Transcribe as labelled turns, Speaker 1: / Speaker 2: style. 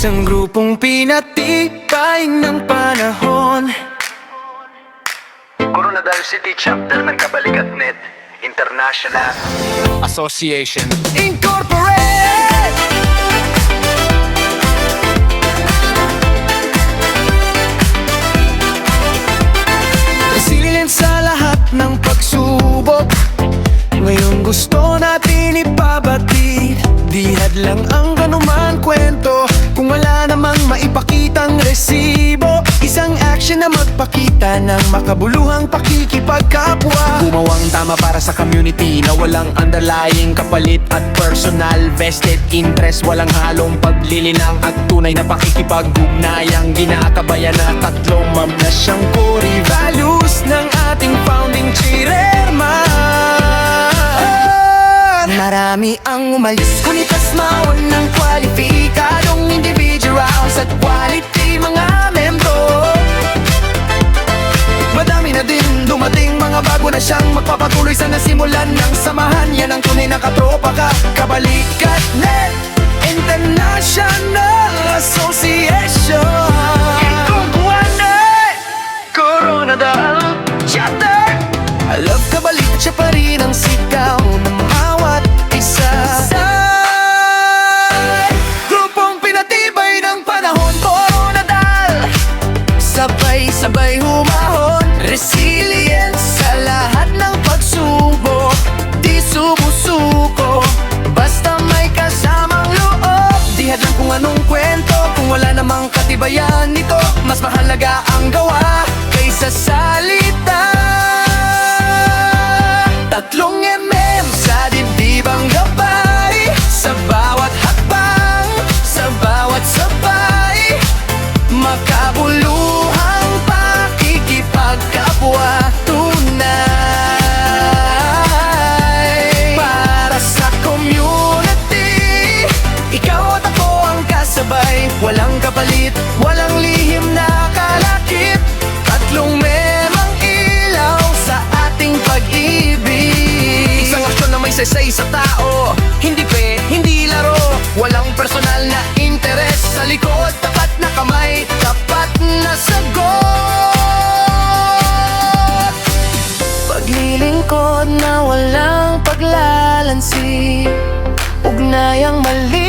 Speaker 1: Isang grupong pinatibay ng panahon.
Speaker 2: Coronadal City Chapter ng Kabalikat-net International Association
Speaker 1: Incorporate! Resilient sa lahat ng pagsubok. Ngayon gusto natin ipabatid, di hadlang ang ganuman kwento. Kung wala namang maipakitang resibo, isang action na magpakita ng makabuluhang pakikipagkapwa. Gumawang tama para sa community na walang underlying kapalit at personal vested interest. Walang halong paglilinang at tunay na pakikipag-ugnayang ginakabayan na tatlong na siyang core values ng ating founding chairman. Marami ang umalis, ngunit asmaon ng kwalipikadong individuals at quality mga membro. Madami na din dumating mga bago na siyang magpapatuloy sa nasimulan ng samahan. Yan ang tunay na katropa ka, Kabalikat-net International Association. Incorporate! Coronadal Chapter. I love Kabalikat, siya pa rin ang sigaw ng bawat isa. Grupong pinatibay ng panahon, Coronadal. Sabay-sabay humahon, resilient sa lahat ng pagsubok. Di sumusuko, basta may kasamang loob. Di hadlang kung anong kwento, kung wala namang katibayan nito. Mas mahalaga ang gawa kaysa salita. Tatlong sa dibdibang gabay, sa bawat hakbang, sa bawat sabay. Makabuluhang pakikipagkapwa tunay. Para sa community, ikaw at ako ang kasabay. Walang kapalit, walang lihim na kalakip. Tatlong memang ilaw sa ating pag-ibig. May sesay sa tao, hindi hindi laro. Walang personal na interes sa likod. Tapat na kamay, tapat na sagot. Paglilingkod na walang paglalansi, ugnayang mali